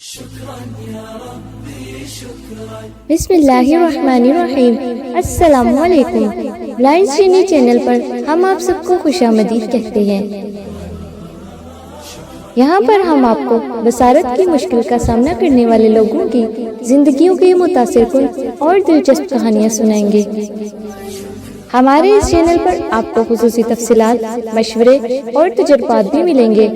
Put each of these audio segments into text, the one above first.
بسم اللہ الرحمن الرحیم۔ السلام علیکم۔ بلائنڈ چینی چینل پر ہم آپ سب کو خوش آمدید کہتے ہیں۔ یہاں پر ہم آپ کو بصارت کی مشکل کا سامنا کرنے والے لوگوں کی زندگیوں کی متاثر کن اور دلچسپ کہانیاں سنائیں گے۔ ہمارے اس چینل پر آپ کو خصوصی تفصیلات، مشورے اور تجربات بھی ملیں گے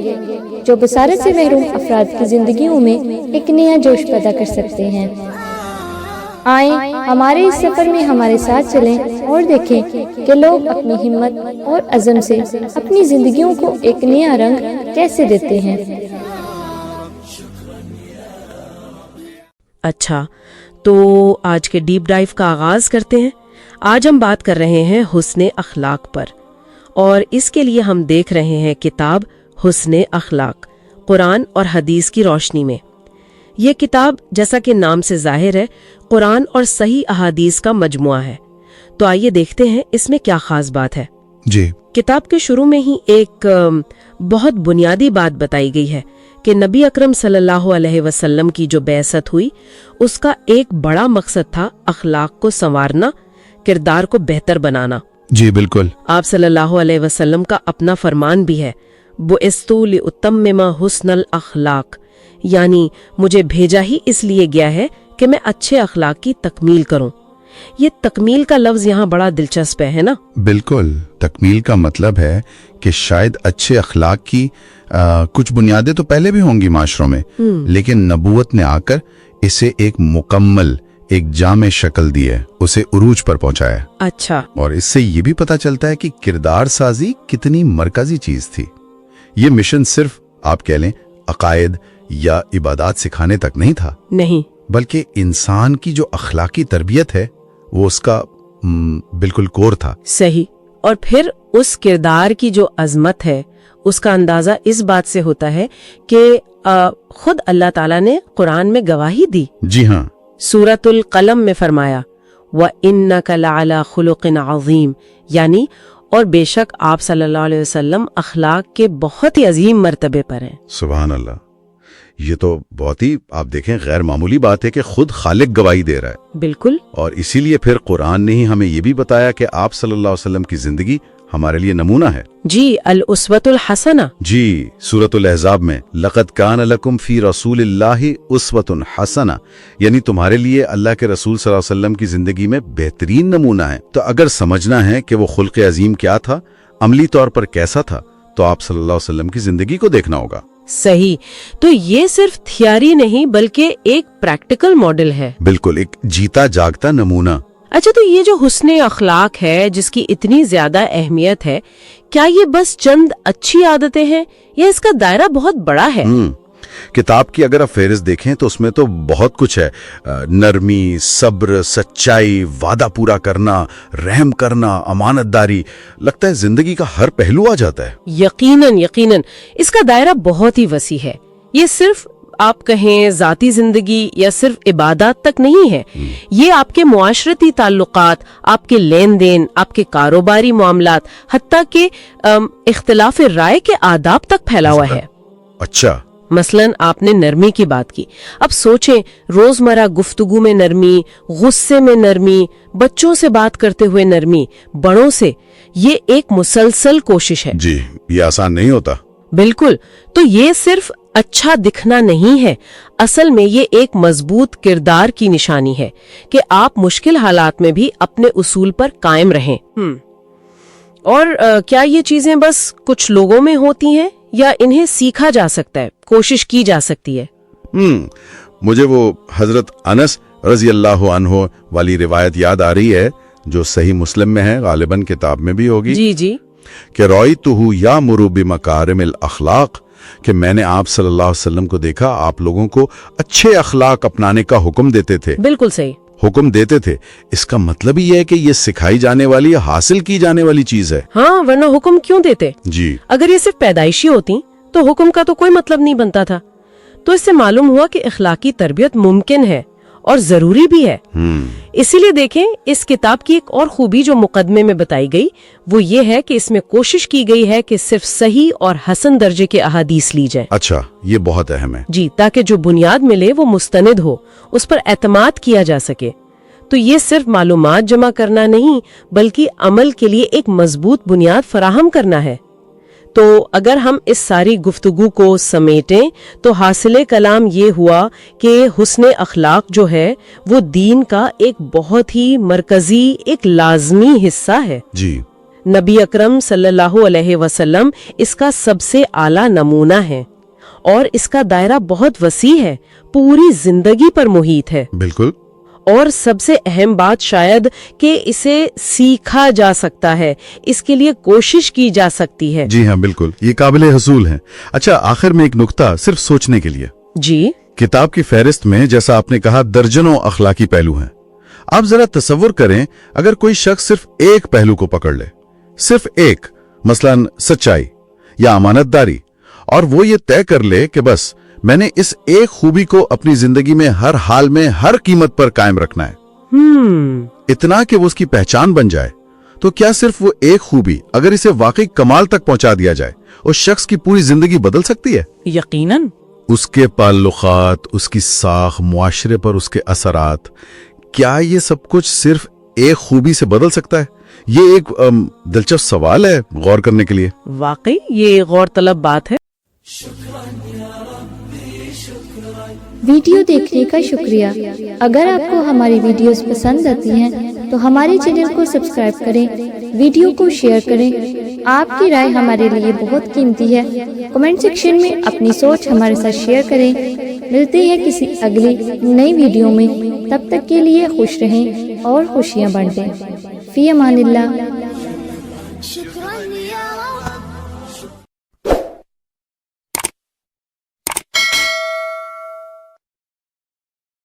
جو بصارت سے محروم افراد کی زندگیوں میں ایک نیا جوش پیدا کر سکتے ہیں۔ آئیں ہمارے اس سفر میں ہمارے ساتھ چلیں اور دیکھیں کہ لوگ اپنی ہمت اور عزم سے اپنی زندگیوں کو ایک نیا رنگ کیسے دیتے ہیں۔ اچھا، تو آج کے ڈیپ ڈائیو کا آغاز کرتے ہیں۔ آج ہم بات کر رہے ہیں حسن اخلاق پر، اور اس کے لیے ہم دیکھ رہے ہیں کتاب حسن اخلاق، قرآن اور حدیث کی روشنی میں۔ یہ کتاب جیسا کہ نام سے ظاہر ہے قرآن اور صحیح احادیث کا مجموعہ ہے۔ تو آئیے دیکھتے ہیں اس میں کیا خاص بات ہے۔ جی، کتاب کے شروع میں ہی ایک بہت بنیادی بات بتائی گئی ہے کہ نبی اکرم صلی اللہ علیہ وسلم کی جو بعثت ہوئی اس کا ایک بڑا مقصد تھا اخلاق کو سنوارنا، کردار کو بہتر بنانا۔ جی بالکل۔ آپ صلی اللہ علیہ وسلم کا اپنا فرمان بھی ہے، بُعِثْتُ لِأُتَمِّمَ حُسْنَ الْأَخْلَاقِ، یعنی مجھے بھیجا ہی اس لیے گیا ہے کہ میں اچھے اخلاق کی تکمیل کروں۔ یہ تکمیل کا لفظ یہاں بڑا دلچسپ ہے نا؟ بالکل، تکمیل کا مطلب ہے کہ شاید اچھے اخلاق کی کچھ بنیادیں تو پہلے بھی ہوں گی معاشروں میں، لیکن نبوت نے آ کر اسے ایک مکمل، ایک جامع شکل دی ہے، اسے عروج پر پہنچایا۔ اچھا، اور اس سے یہ بھی پتہ چلتا ہے کہ کردار سازی کتنی مرکزی چیز تھی۔ یہ مشن صرف آپ کہہ لیں عقائد یا عبادات سکھانے تک نہیں تھا، نہیں، بلکہ انسان کی جو اخلاقی تربیت ہے وہ اس کا بالکل کور تھا۔ صحیح۔ اور پھر اس کردار کی جو عظمت ہے اس کا اندازہ اس بات سے ہوتا ہے کہ خود اللہ تعالیٰ نے قرآن میں گواہی دی۔ جی ہاں، سورۃ القلم میں فرمایا وَإِنَّكَ لَعَلَىٰ خُلُقٍ عَظِيمٍ، یعنی اور بے شک آپ صلی اللہ علیہ وسلم اخلاق کے بہت ہی عظیم مرتبے پر ہیں۔ سبحان اللہ۔ یہ تو بہت ہی آپ دیکھیں غیر معمولی بات ہے کہ خود خالق گواہی دے رہا ہے۔ بالکل۔ اور اسی لیے پھر قرآن نے ہی ہمیں یہ بھی بتایا کہ آپ صلی اللہ علیہ وسلم کی زندگی ہمارے لیے نمونہ ہے۔ جی، الاسوۃ الحسنہ۔ جی، سورۃ الاحزاب میں لقد کان لکم فی رسول اللہ اسوۃ حسنہ، یعنی تمہارے لیے اللہ کے رسول صلی اللہ علیہ وسلم کی زندگی میں بہترین نمونہ ہے۔ تو اگر سمجھنا ہے کہ وہ خلق عظیم کیا تھا، عملی طور پر کیسا تھا، تو آپ صلی اللہ علیہ وسلم کی زندگی کو دیکھنا ہوگا۔ صحیح۔ تو یہ صرف تھیوری نہیں بلکہ ایک پریکٹیکل ماڈل ہے۔ بالکل، ایک جیتا جاگتا نمونہ۔ اچھا، تو یہ جو حسن اخلاق ہے جس کی اتنی زیادہ اہمیت ہے، کیا یہ بس چند اچھی عادتیں ہیں یا اس کا دائرہ بہت بڑا ہے؟ کتاب کی اگر آپ فہرست دیکھیں تو اس میں تو بہت کچھ ہے۔ نرمی، صبر، سچائی، وعدہ پورا کرنا، رحم کرنا، امانت داری، لگتا ہے زندگی کا ہر پہلو آ جاتا ہے۔ یقیناً یقیناً، اس کا دائرہ بہت ہی وسیع ہے۔ یہ صرف آپ کہیں ذاتی زندگی یا صرف عبادات تک نہیں ہے، یہ آپ کے معاشرتی تعلقات، آپ کے لین دین، آپ کے کاروباری معاملات، حتیٰ کہ اختلاف رائے کے آداب تک پھیلا ہوا ہے۔ اچھا، مثلاً آپ نے نرمی کی بات کی، اب سوچیں روزمرہ گفتگو میں نرمی، غصے میں نرمی، بچوں سے بات کرتے ہوئے نرمی، بڑوں سے، یہ ایک مسلسل کوشش ہے۔ جی، یہ آسان نہیں ہوتا۔ بالکل۔ تو یہ صرف اچھا دکھنا نہیں ہے، اصل میں یہ ایک مضبوط کردار کی نشانی ہے کہ آپ مشکل حالات میں بھی اپنے اصول پر قائم رہیں۔ اور کیا یہ چیزیں بس کچھ لوگوں میں ہوتی ہیں یا انہیں سیکھا جا سکتا ہے، کوشش کی جا سکتی ہے؟ مجھے وہ حضرت انس رضی اللہ عنہ والی روایت یاد آ رہی ہے جو صحیح مسلم میں ہے، غالباً کتاب میں بھی ہوگی۔ جی جی۔ کہ رأیتہ یأمر بمکارم الاخلاق، کہ میں نے آپ صلی اللہ علیہ وسلم کو دیکھا آپ لوگوں کو اچھے اخلاق اپنانے کا حکم دیتے تھے۔ بالکل صحیح، حکم دیتے تھے، اس کا مطلب یہ ہے کہ یہ سکھائی جانے والی، حاصل کی جانے والی چیز ہے۔ ہاں، ورنہ حکم کیوں دیتے؟ جی، اگر یہ صرف پیدائشی ہوتی تو حکم کا تو کوئی مطلب نہیں بنتا تھا۔ تو اس سے معلوم ہوا کہ اخلاقی تربیت ممکن ہے اور ضروری بھی ہے۔ اسی لیے دیکھیں اس کتاب کی ایک اور خوبی جو مقدمے میں بتائی گئی وہ یہ ہے کہ اس میں کوشش کی گئی ہے کہ صرف صحیح اور حسن درجے کے احادیث لی جائیں۔ اچھا، یہ بہت اہم ہے۔ جی، تاکہ جو بنیاد ملے وہ مستند ہو، اس پر اعتماد کیا جا سکے۔ تو یہ صرف معلومات جمع کرنا نہیں بلکہ عمل کے لیے ایک مضبوط بنیاد فراہم کرنا ہے۔ تو اگر ہم اس ساری گفتگو کو سمیٹیں تو حاصل کلام یہ ہوا کہ حسن اخلاق جو ہے وہ دین کا ایک بہت ہی مرکزی، ایک لازمی حصہ ہے۔ جی، نبی اکرم صلی اللہ علیہ وسلم اس کا سب سے اعلیٰ نمونہ ہے اور اس کا دائرہ بہت وسیع ہے، پوری زندگی پر محیط ہے۔ بالکل۔ اور سب سے اہم بات شاید کہ اسے سیکھا جا سکتا ہے، اس کے لیے کوشش کی جا سکتی ہے۔ جی ہاں، بالکل، یہ قابل حصول ہے۔ اچھا، آخر میں ایک نکتہ صرف سوچنے کے لیے۔ جی، کتاب کی فہرست میں جیسا آپ نے کہا درجنوں اخلاقی پہلو ہیں۔ آپ ذرا تصور کریں اگر کوئی شخص صرف ایک پہلو کو پکڑ لے، صرف ایک، مثلاً سچائی یا امانت داری، اور وہ یہ طے کر لے کہ بس میں نے اس ایک خوبی کو اپنی زندگی میں ہر حال میں ہر قیمت پر قائم رکھنا ہے، اتنا کہ وہ اس کی پہچان بن جائے، تو کیا صرف وہ ایک خوبی اگر اسے واقعی کمال تک پہنچا دیا جائے اس شخص کی پوری زندگی بدل سکتی ہے؟ یقیناً۔ اس کے تعلقات، اس کی ساکھ، معاشرے پر اس کے اثرات، کیا یہ سب کچھ صرف ایک خوبی سے بدل سکتا ہے؟ یہ ایک دلچسپ سوال ہے غور کرنے کے لیے۔ واقعی یہ غور طلب بات ہے۔ ویڈیو دیکھنے کا شکریہ۔ اگر آپ کو ہماری ویڈیوز پسند آتی ہیں تو ہمارے چینل کو سبسکرائب کریں، ویڈیو کو شیئر کریں۔ آپ کی رائے ہمارے لیے بہت قیمتی ہے۔ کمنٹ سیکشن میں اپنی سوچ ہمارے ساتھ شیئر کریں۔ ملتے ہیں کسی اگلی نئی ویڈیو میں، تب تک کے لیے خوش رہیں اور خوشیاں بانٹیں۔ فی امان اللہ۔